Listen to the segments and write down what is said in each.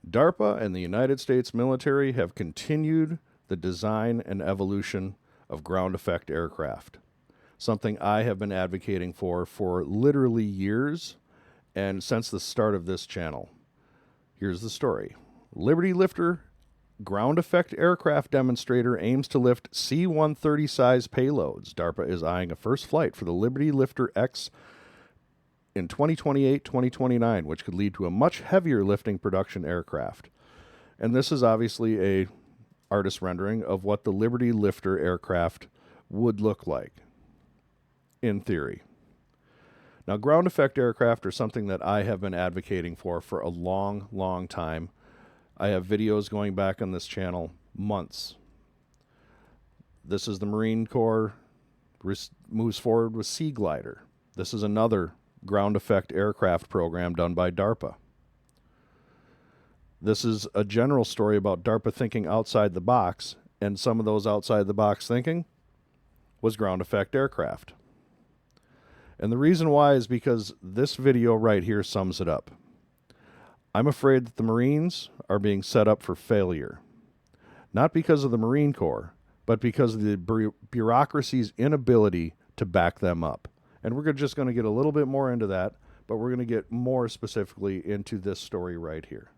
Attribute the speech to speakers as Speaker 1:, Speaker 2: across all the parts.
Speaker 1: DARPA and the United States military have continued the design and evolution of ground effect aircraft, something I have been advocating for literally years and since the start of this channel. Here's the story. Liberty Lifter ground effect aircraft demonstrator aims to lift C-130 size payloads. DARPA is eyeing a first flight for the Liberty Lifter X in 2028-2029, which could lead to a much heavier lifting production aircraft. And this is obviously a artist rendering of what the Liberty Lifter aircraft would look like, in theory. Now, ground effect aircraft are something that I have been advocating for a long, long time. I have videos going back on this channel months. This is the Marine Corps moves forward with Seaglider. This is another ground effect aircraft program done by DARPA. This is a general story about DARPA thinking outside the box, and some of those outside the box thinking was ground effect aircraft. And the reason why is because this video right here sums it up. I'm afraid that the Marines are being set up for failure. Not because of the Marine Corps, but because of the bureaucracy's inability to back them up. And we're just going to get a little bit more into that, but we're going to get more specifically into this story right here.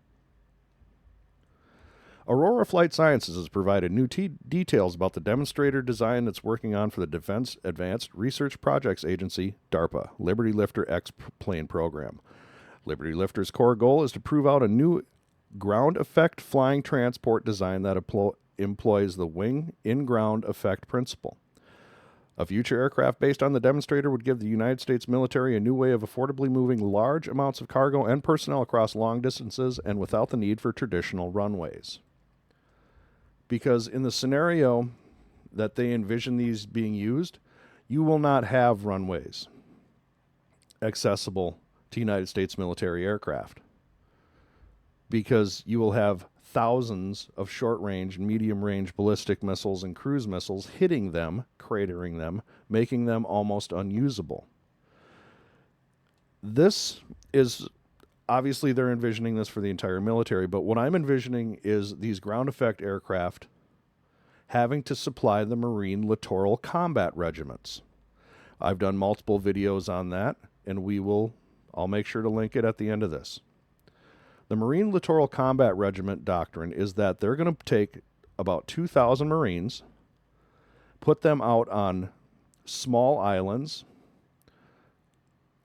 Speaker 1: Auroura Flight Sciences has provided new details about the demonstrator design it's working on for the Defense Advanced Research Projects Agency, DARPA, Liberty Lifter X plane program. Liberty Lifter's core goal is to prove out a new ground effect flying transport design that employs the wing in-ground effect principle. A future aircraft based on the demonstrator would give the United States military a new way of affordably moving large amounts of cargo and personnel across long distances and without the need for traditional runways. Because in the scenario that they envision these being used, you will not have runways accessible to United States military aircraft, because you will have thousands of short-range and medium-range ballistic missiles and cruise missiles hitting them, cratering them, making them almost unusable. This is, obviously they're envisioning this for the entire military, but what I'm envisioning is these ground effect aircraft having to supply the Marine Littoral combat regiments. I've done multiple videos on that, and I'll make sure to link it at the end of this. The Marine Littoral Combat Regiment doctrine is that they're going to take about 2,000 Marines, put them out on small islands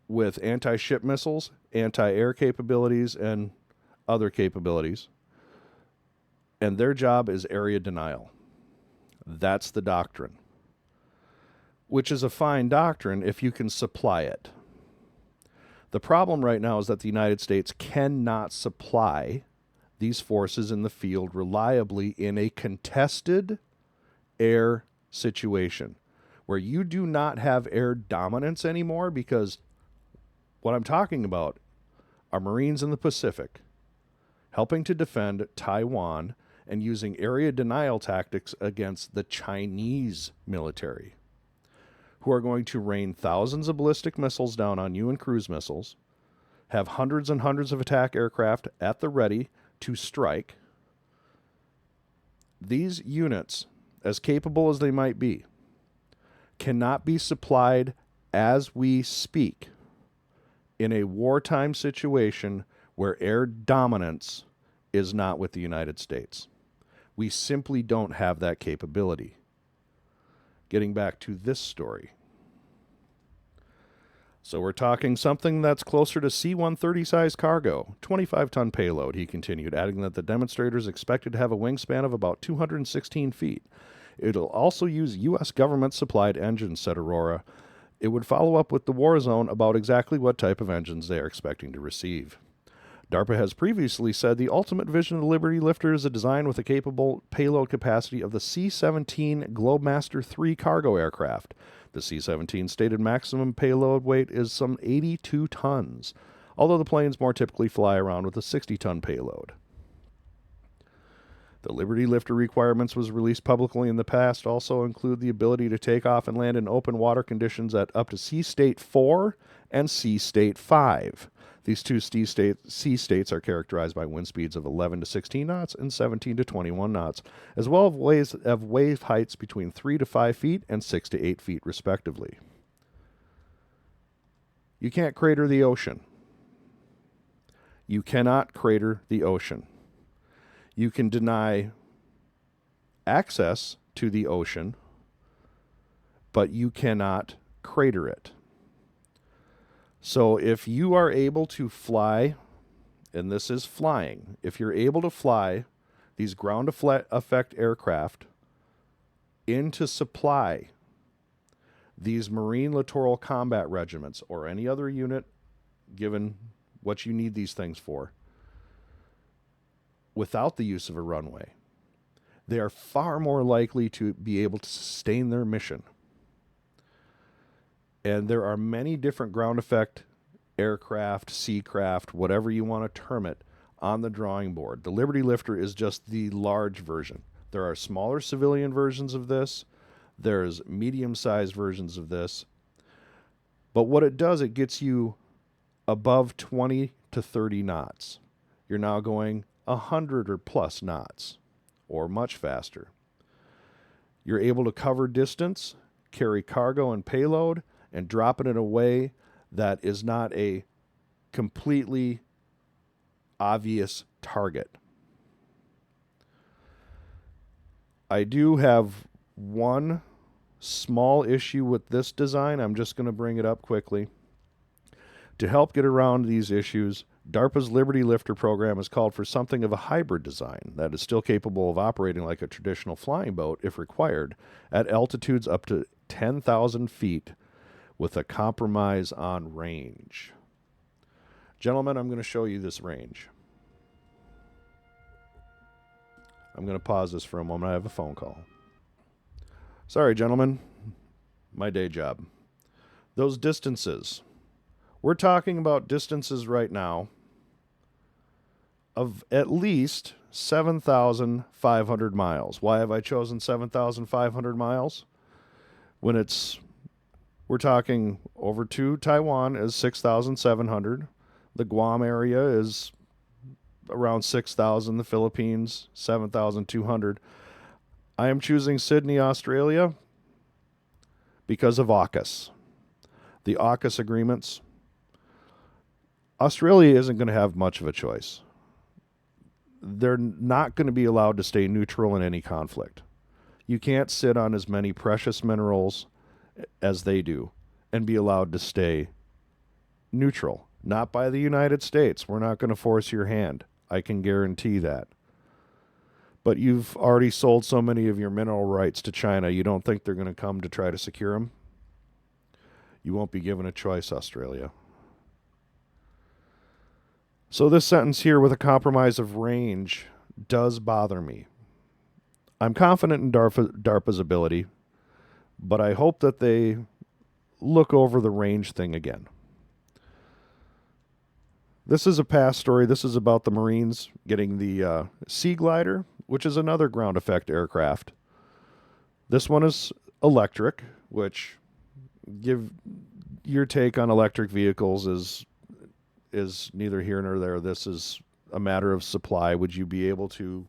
Speaker 1: with anti-ship missiles, anti-air capabilities, and other capabilities, and their job is area denial. That's the doctrine, which is a fine doctrine if you can supply it. The problem right now is that the United States cannot supply these forces in the field reliably in a contested air situation where you do not have air dominance anymore, because what I'm talking about are Marines in the Pacific helping to defend Taiwan and using area denial tactics against the Chinese military, who are going to rain thousands of ballistic missiles down on you and cruise missiles, have hundreds and hundreds of attack aircraft at the ready to strike. These units, as capable as they might be, cannot be supplied as we speak in a wartime situation where air dominance is not with the United States. We simply don't have that capability. Getting back to this story. So we're talking something that's closer to C-130 size cargo, 25-ton payload, he continued, adding that the demonstrator is expected to have a wingspan of about 216 feet. It'll also use U.S. government-supplied engines, said Auroura. It would follow up with the war zone about exactly what type of engines they are expecting to receive. DARPA has previously said the ultimate vision of the Liberty Lifter is a design with a capable payload capacity of the C-17 Globemaster III cargo aircraft. The C-17 stated maximum payload weight is some 82 tons, although the planes more typically fly around with a 60-ton payload. The Liberty Lifter requirements was released publicly in the past also include the ability to take off and land in open water conditions at up to Sea State 4 and Sea State 5. These two sea states are characterized by wind speeds of 11 to 16 knots and 17 to 21 knots, as well as wave heights between 3 to 5 feet and 6 to 8 feet, respectively. You can't crater the ocean. You cannot crater the ocean. You can deny access to the ocean, but you cannot crater it. So if you are able to fly, and this is flying, if you're able to fly these ground effect aircraft into supply these Marine Littoral Combat Regiments or any other unit, given what you need these things for, without the use of a runway, they are far more likely to be able to sustain their mission. And there are many different ground effect aircraft, seacraft, whatever you want to term it, on the drawing board. The Liberty Lifter is just the large version. There are smaller civilian versions of this. There's medium-sized versions of this. But what it does, it gets you above 20 to 30 knots. You're now going 100 or plus knots, or much faster. You're able to cover distance, carry cargo and payload, and drop it in a way that is not a completely obvious target. I do have one small issue with this design. I'm just going to bring it up quickly. To help get around these issues, DARPA's Liberty Lifter program has called for something of a hybrid design that is still capable of operating like a traditional flying boat if required at altitudes up to 10,000 feet with a compromise on range. Gentlemen, I'm going to show you this range. I'm going to pause this for a moment. I have a phone call. Sorry, gentlemen. My day job. Those distances. We're talking about distances right now of at least 7,500 miles. Why have I chosen 7,500 miles? We're talking over to Taiwan is 6,700. The Guam area is around 6,000. The Philippines, 7,200. I am choosing Sydney, Australia because of AUKUS. The AUKUS agreements. Australia isn't going to have much of a choice. They're not going to be allowed to stay neutral in any conflict. You can't sit on as many precious minerals as they do and be allowed to stay neutral. Not by the United States. We're not going to force your hand. I can guarantee that. But you've already sold so many of your mineral rights to China, you don't think they're going to come to try to secure them? You won't be given a choice, Australia. So this sentence here with a compromise of range does bother me. I'm confident in DARPA's ability, but I hope that they look over the range thing again. This is a past story. This is about the Marines getting the Seaglider, which is another ground effect aircraft. This one is electric, which give your take on electric vehicles is neither here nor there. This is a matter of supply. Would you be able to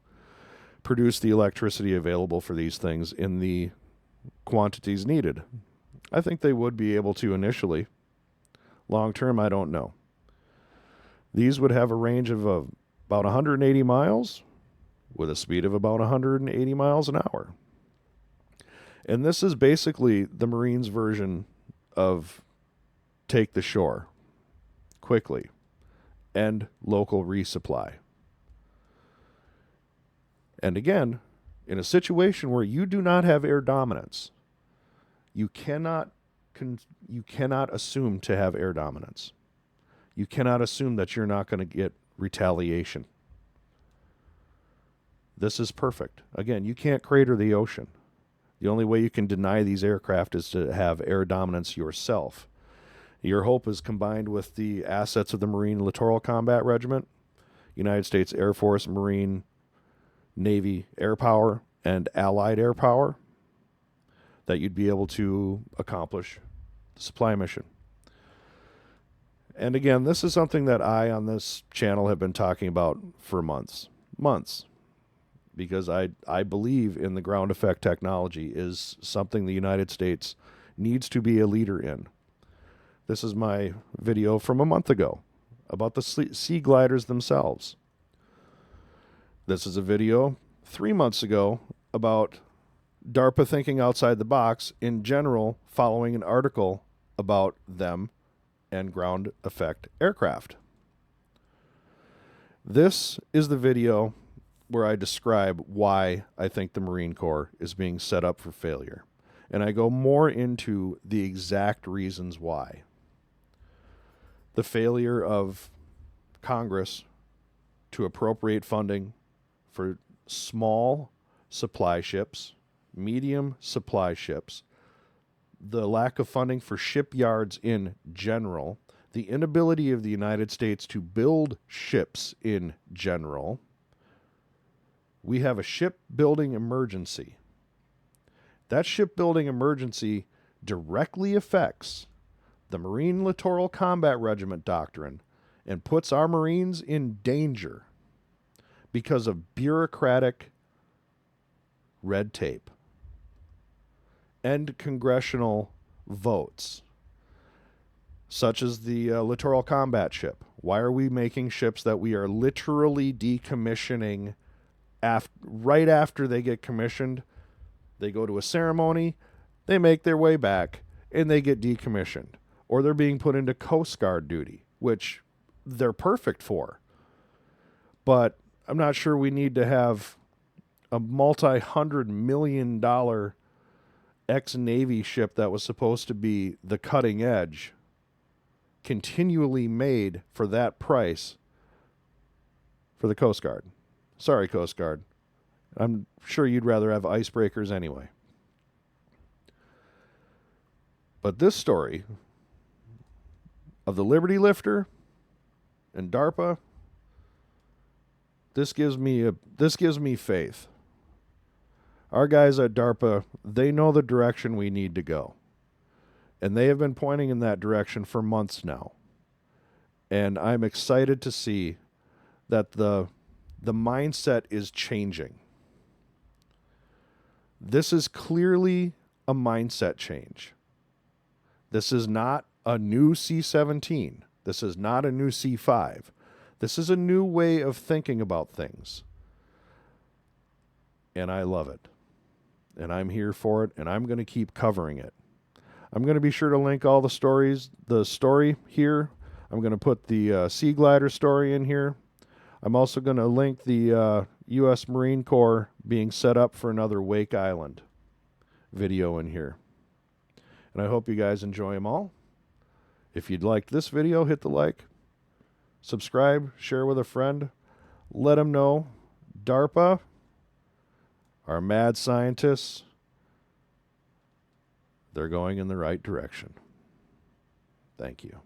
Speaker 1: produce the electricity available for these things in the quantities needed? I think they would be able to initially. Long term, I don't know. These would have a range of about 180 miles with a speed of about 180 miles an hour. And this is basically the Marines' version of take the shore quickly and local resupply. And again, in a situation where you do not have air dominance, you cannot assume to have air dominance. You cannot assume that you're not going to get retaliation. This is perfect. Again, you can't crater the ocean. The only way you can deny these aircraft is to have air dominance yourself. Your hope is combined with the assets of the Marine Littoral Combat Regiment, United States Air Force, Marine, Navy air power, and Allied air power, that you'd be able to accomplish the supply mission. And again, this is something that I on this channel have been talking about for months. Because I believe in the ground effect technology is something the United States needs to be a leader in. This is my video from a month ago about the seagliders themselves. This is a video 3 months ago about DARPA thinking outside the box in general, following an article about them and ground effect aircraft. This is the video where I describe why I think the Marine Corps is being set up for failure. And I go more into the exact reasons why. The failure of Congress to appropriate funding for small supply ships, medium supply ships, the lack of funding for shipyards in general, the inability of the United States to build ships in general. We have a shipbuilding emergency. That shipbuilding emergency directly affects the Marine Littoral Combat Regiment doctrine and puts our Marines in danger because of bureaucratic red tape and congressional votes, such as the Littoral Combat Ship. Why are we making ships that we are literally decommissioning right after they get commissioned? They go to a ceremony, they make their way back, and they get decommissioned. Or they're being put into Coast Guard duty, which they're perfect for. But I'm not sure we need to have a multi-$100 million ex-Navy ship that was supposed to be the cutting edge continually made for that price for the Coast Guard. Sorry, Coast Guard. I'm sure you'd rather have icebreakers anyway. But this story of the Liberty Lifter and DARPA, this gives me faith. Our guys at DARPA, they know the direction we need to go. And they have been pointing in that direction for months now. And I'm excited to see that the mindset is changing. This is clearly a mindset change. This is not a new C-17. This is not a new C-5. This is a new way of thinking about things. And I love it. And I'm here for it, and I'm going to keep covering it. I'm going to be sure to link all the story here. I'm going to put the Sea Glider story in here. I'm also going to link the U.S. Marine Corps being set up for another Wake Island video in here. And I hope you guys enjoy them all. If you'd like this video, hit the like, subscribe, share with a friend, let them know DARPA, our mad scientists, they're going in the right direction. Thank you.